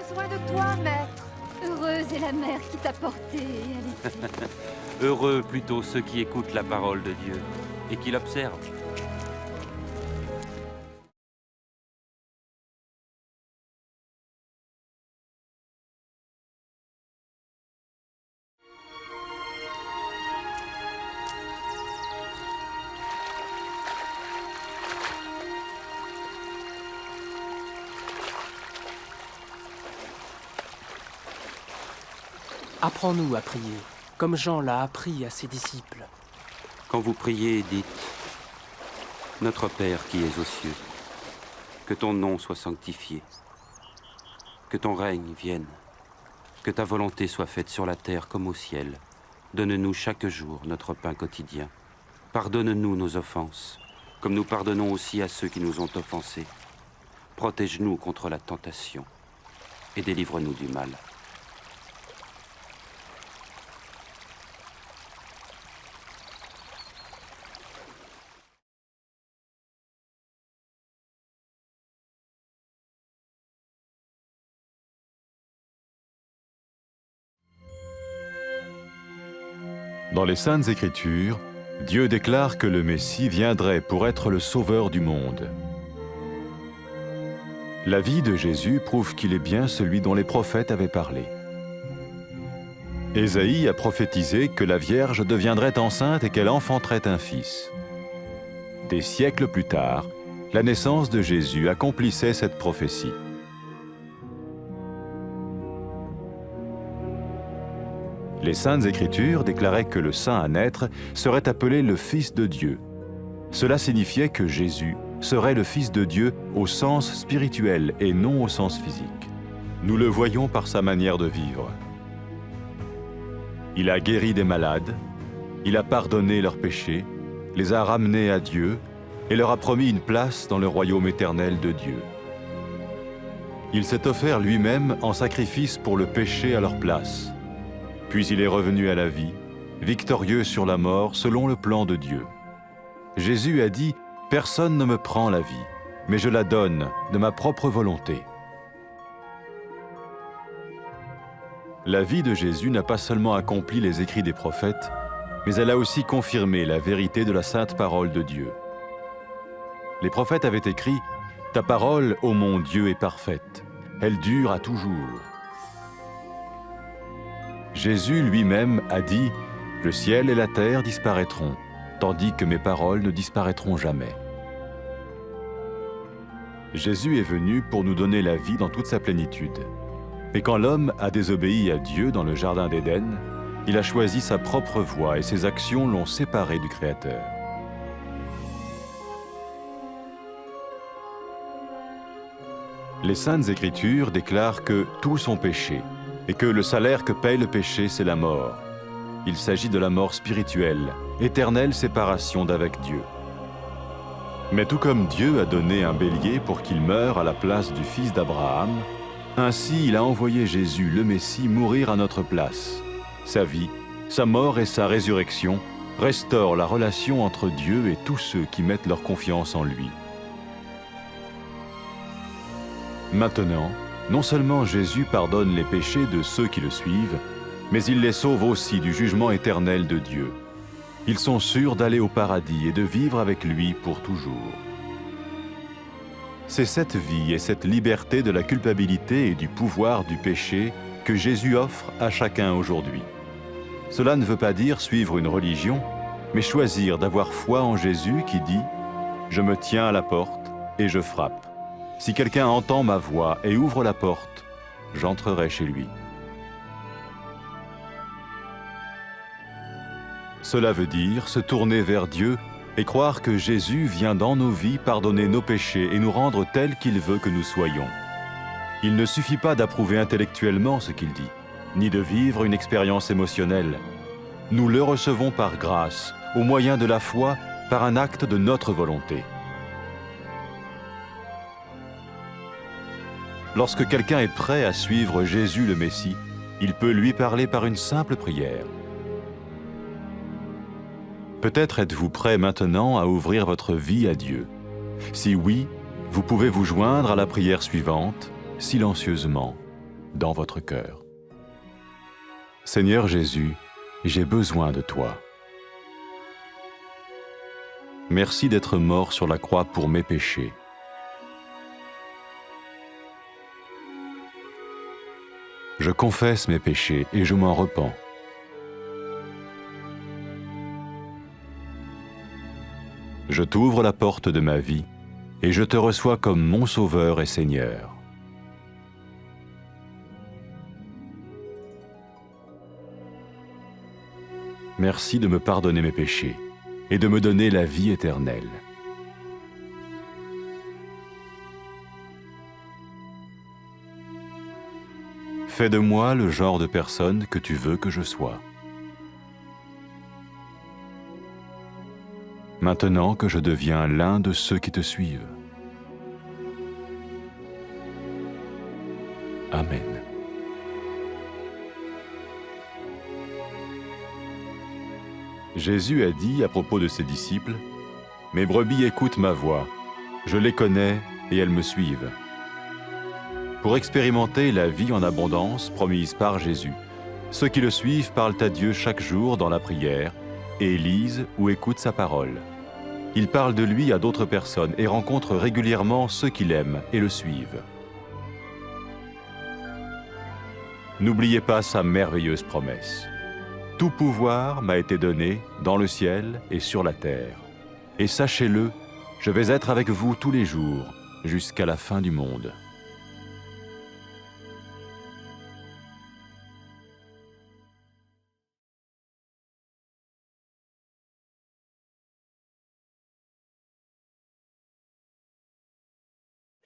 besoin de toi, maître. Heureuse est la mère qui t'a porté et allaité. Heureux plutôt ceux qui écoutent la parole de Dieu et qui l'observent. Apprends-nous à prier, comme Jean l'a appris à ses disciples. Quand vous priez, dites « Notre Père qui es aux cieux, que ton nom soit sanctifié, que ton règne vienne, que ta volonté soit faite sur la terre comme au ciel. Donne-nous chaque jour notre pain quotidien. Pardonne-nous nos offenses, comme nous pardonnons aussi à ceux qui nous ont offensés. Protège-nous contre la tentation et délivre-nous du mal. » Dans les Saintes Écritures, Dieu déclare que le Messie viendrait pour être le sauveur du monde. La vie de Jésus prouve qu'il est bien celui dont les prophètes avaient parlé. Ésaïe a prophétisé que la Vierge deviendrait enceinte et qu'elle enfanterait un fils. Des siècles plus tard, la naissance de Jésus accomplissait cette prophétie. Les Saintes Écritures déclaraient que le saint à naître serait appelé le Fils de Dieu. Cela signifiait que Jésus serait le Fils de Dieu au sens spirituel et non au sens physique. Nous le voyons par sa manière de vivre. Il a guéri des malades, il a pardonné leurs péchés, les a ramenés à Dieu et leur a promis une place dans le royaume éternel de Dieu. Il s'est offert lui-même en sacrifice pour le péché à leur place. Puis il est revenu à la vie, victorieux sur la mort selon le plan de Dieu. Jésus a dit « Personne ne me prend la vie, mais je la donne de ma propre volonté. » La vie de Jésus n'a pas seulement accompli les écrits des prophètes, mais elle a aussi confirmé la vérité de la sainte parole de Dieu. Les prophètes avaient écrit « Ta parole, ô mon Dieu, est parfaite, elle dure à toujours. » Jésus lui-même a dit « Le ciel et la terre disparaîtront, tandis que mes paroles ne disparaîtront jamais. » Jésus est venu pour nous donner la vie dans toute sa plénitude. Mais quand l'homme a désobéi à Dieu dans le jardin d'Éden, il a choisi sa propre voie et ses actions l'ont séparé du Créateur. Les Saintes Écritures déclarent que tous ont péché et que le salaire que paye le péché, c'est la mort. Il s'agit de la mort spirituelle, éternelle séparation d'avec Dieu. Mais tout comme Dieu a donné un bélier pour qu'il meure à la place du fils d'Abraham, ainsi il a envoyé Jésus, le Messie, mourir à notre place. Sa vie, sa mort et sa résurrection restaurent la relation entre Dieu et tous ceux qui mettent leur confiance en lui. Maintenant, non seulement Jésus pardonne les péchés de ceux qui le suivent, mais il les sauve aussi du jugement éternel de Dieu. Ils sont sûrs d'aller au paradis et de vivre avec lui pour toujours. C'est cette vie et cette liberté de la culpabilité et du pouvoir du péché que Jésus offre à chacun aujourd'hui. Cela ne veut pas dire suivre une religion, mais choisir d'avoir foi en Jésus qui dit « Je me tiens à la porte et je frappe. Si quelqu'un entend ma voix et ouvre la porte, j'entrerai chez lui. » Cela veut dire se tourner vers Dieu et croire que Jésus vient dans nos vies pardonner nos péchés et nous rendre tels qu'il veut que nous soyons. Il ne suffit pas d'approuver intellectuellement ce qu'il dit, ni de vivre une expérience émotionnelle. Nous le recevons par grâce, au moyen de la foi, par un acte de notre volonté. Lorsque quelqu'un est prêt à suivre Jésus le Messie, il peut lui parler par une simple prière. Peut-être êtes-vous prêt maintenant à ouvrir votre vie à Dieu. Si oui, vous pouvez vous joindre à la prière suivante, silencieusement. dans votre cœur. Seigneur Jésus, j'ai besoin de toi. Merci d'être mort sur la croix pour mes péchés. Je confesse mes péchés et je m'en repens. Je t'ouvre la porte de ma vie et je te reçois comme mon Sauveur et Seigneur. Merci de me pardonner mes péchés et de me donner la vie éternelle. Fais de moi le genre de personne que tu veux que je sois. Maintenant que je deviens l'un de ceux qui te suivent. Amen. Jésus a dit à propos de ses disciples, « Mes brebis écoutent ma voix, je les connais et elles me suivent. » Pour expérimenter la vie en abondance promise par Jésus, ceux qui le suivent parlent à Dieu chaque jour dans la prière et lisent ou écoutent sa parole. Ils parlent de lui à d'autres personnes et rencontrent régulièrement ceux qui l'aiment et le suivent. N'oubliez pas sa merveilleuse promesse. Tout pouvoir m'a été donné dans le ciel et sur la terre. Et sachez-le, je vais être avec vous tous les jours, jusqu'à la fin du monde.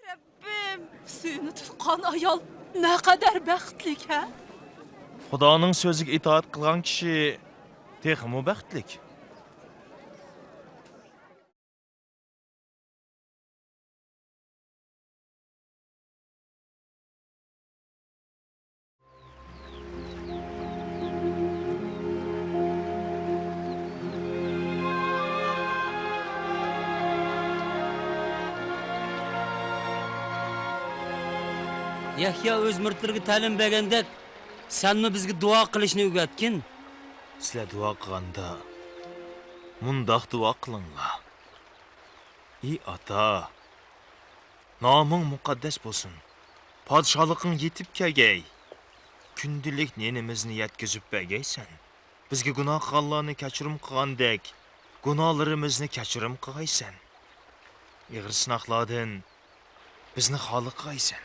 Rabbim, seni tutqan ayol naqadar baxtlik, ha? Xudoning so'ziga itoat qilgan kishi texmu baxtlik. Yahya o'z murtlariga ta'lim bergandek, senmi bizga duo qilishni o'rgatgin? Sizlar duo qilganda mundoq duo qilinglar. Ey ota, noming muqaddas bo'lsin. Podshohliging yetib kelgay. Kundilik nenimizni yetkazib bergaysan. Bizga gunoh qilganlarni kechirim qilgandek, gunohlarimizni kechirim qilgaysan. Ig'ir sinoqlardan bizni xoli qilgaysan.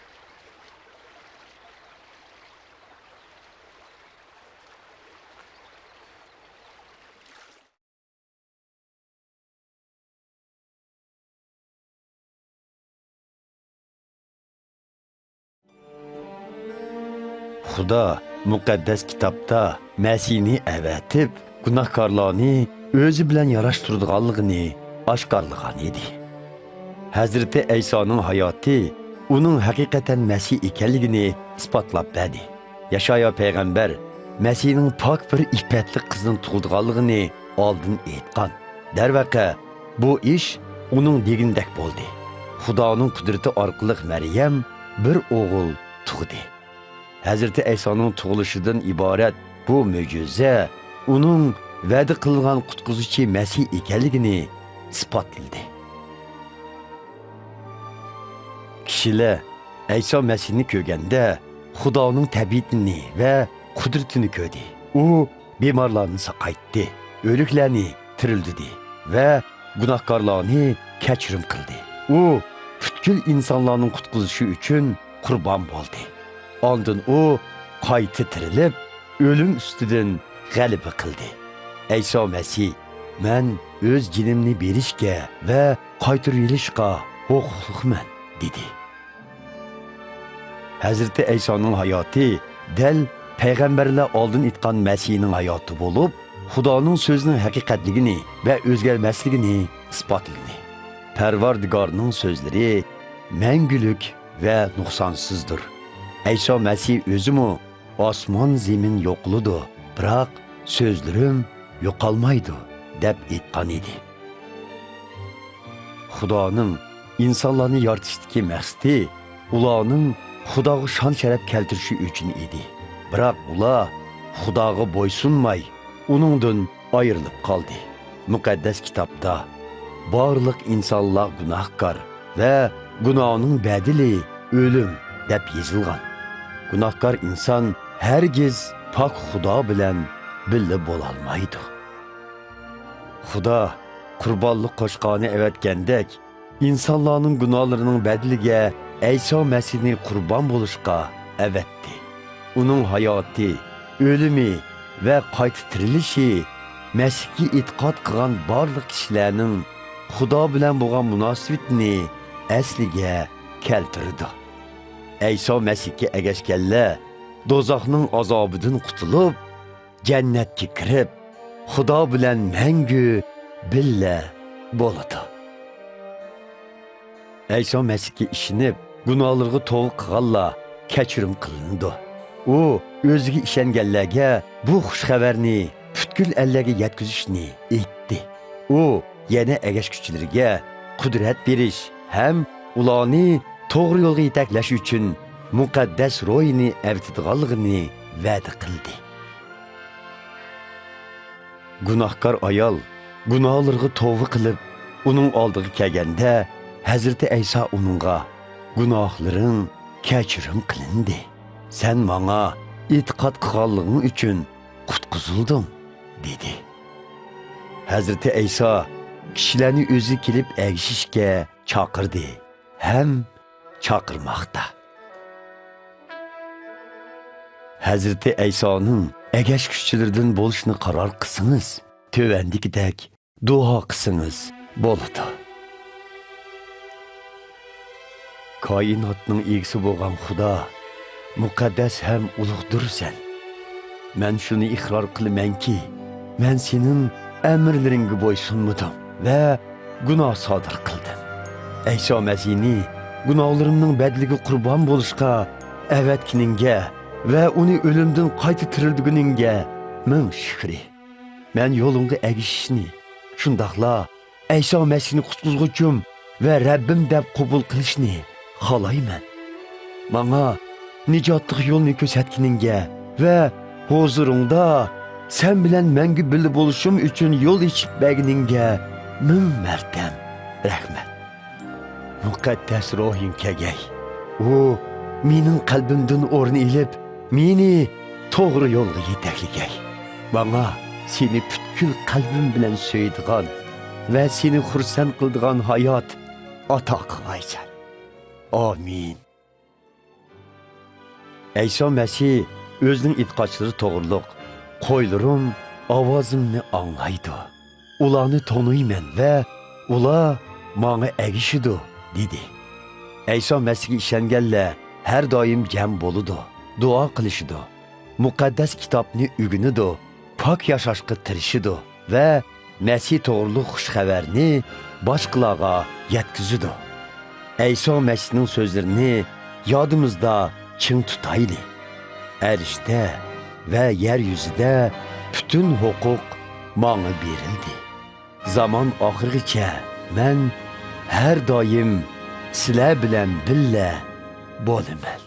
Xudo muqaddas kitobda Masihni avatib, gunohkorlarni o'zi bilan yarashtirganligini oshkorlagan edi. Hazrati Aysoning hayoti uning haqiqatan Masih ekanligini isbotlab berdi. Yashaya payg'ambar Masihning pok bir ifatli qizning tug'ilganligini oldin aytgan. Darvaqa bu ish uning degindek bo'ldi. Xudoning qudrati orqali Maryam bir o'g'il tug'di. Hazreti Aysoning tug'ilishidan iborat bu mo'jiza uning va'da qilgan qutquzuchi Masih ekanligini isbotladi. Kishilar Ayso Masihni ko'rganda Xudoning tabiatini va qudratini ko'rdi. U bemorlarni saqaytdi, o'liklarni tirildi va gunohkorlarni kechirim qildi. U butkul insonlarning qutquzishi uchun qurbon bo'ldi. Ondan o qayta tirilib, o'lim ustidan g'alaba qildi. Ayso Masih, men o'z jinimni berishga va qaytarilishga huquqliman dedi. Hazrati Aysoning hayoti dal payg'ambarlar oldin aytgan Masihning hayoti bo'lib, Xudoning so'zining haqiqatligini va o'zgarmasligini isbotladi. Parvardigorning so'zlari mangulik va nuqsonsizdir. Ayso Masih o'zimi osmon zemin yo'qludi, biroq so'zlarim yo'qolmaydi deb aytgan edi. Xudoning insonlarni yoritishdagi maqsadi ularning Xudoga shon-sharaf keltirishi uchun edi. Biroq ular Xudoga bo'ysunmay, uningdan ayrilib qoldi. Muqaddas kitobda barliq insonlar gunohkor va gunohning bedeli o'lim deb yozilgan. Gunohkor inson hargiz pok Xudo bilan birga bo'la olmaydi. Xudo qurbonlik qo'shqoni evatgandek, insonlarning gunohlarining bedeliga İsa Mesihni qurbon bo'lishga evatdi. Uning hayoti, o'limi va qayta tirilishi Mesihga e'tiqod qilgan barliq kishilarning Xudo bilan bo'lgan munosabatini asliga keltirdi. İsa Mesihga ergashganlar dozoqning azobidan qutulib, jannatga kirib, Xudo bilan mangu birga bo'ladi. İsa Mesihga ishinib, gunohlarga tavba qilganlar kechirim qilindi. U o'ziga ishonganlarga bu xush xabarni butkul ellarga yetkazishni aytdi. U yana ergashuvchilarga qudrat berish ham ularni to'g'ri yo'lga yetaklash uchun muqaddas ro'yini avtidganligini va'da qildi. Gunohkor ayol gunohlarga tavba qilib, uning oldiga kelganda Hazreti İsa uningga gunohlaring kechirim qilindi. Sen bana e'tiqod qilganliging uchun qutqizildim, dedi. Hazreti İsa kishilarni o'zi kelib ergishishga chaqirdi, ham chaqirmoqda. Hazreti İsa'nın ergashuvchilaridan bo'lishni qaror qilsangiz, tövendikidek duo qilsangiz bo'ladi. Kainatning egisi bo'lgan Xudo muqaddas ham ulug'dir sen. Men shuni iqror qilamanki, men sening amrlaringga bo'ysunmadim va gunoh sodir qildim. İsa Mesihni gunohlarimning badliga qurbon bo'lishga avatkiningga va uni o'limdan qayta tirildiguningga ming shukri. Men yo'limga ergishishni, shundaqla İsa Mesihni qutqizguchim va Rabbim deb qabul qilishni xohlayman. Bana nijotlik yo'lni ko'rsatganingga va huzuringda sen bilan menga birga bo'lishim uchun yo'l ochib berganingga ming marta rahmat. Muqaddas ruhing kelgay. U mening qalbimdan o'rin ilib, meni to'g'ri yo'lga yetakligay. Bana seni butkul qalbim bilan so'yadigan va seni xursand qiladigan hayot ato qilgaysan. Amin. İsa Mesih o'zining e'tiqodchilari to'g'riliq, qo'ylarim ovozimni anglaydi. Ularni tanıyman va ular menga ergishidi, dedi. İsa Mesihga ishonganlar har doim jam bo'ladi, duo qilishidi, muqaddas kitobni o'rganidi, pok yashashga tirishidi va Mesih to'g'riliq xush xabarni boshqalarga yetkazidi. İsa Mesihning so'zlarini yodimizda ching tutayli. Erishda va yer yuzida bütün huquq menga berildi. Zaman oxirigacha men har doim sizlar bilan birga bo'laman.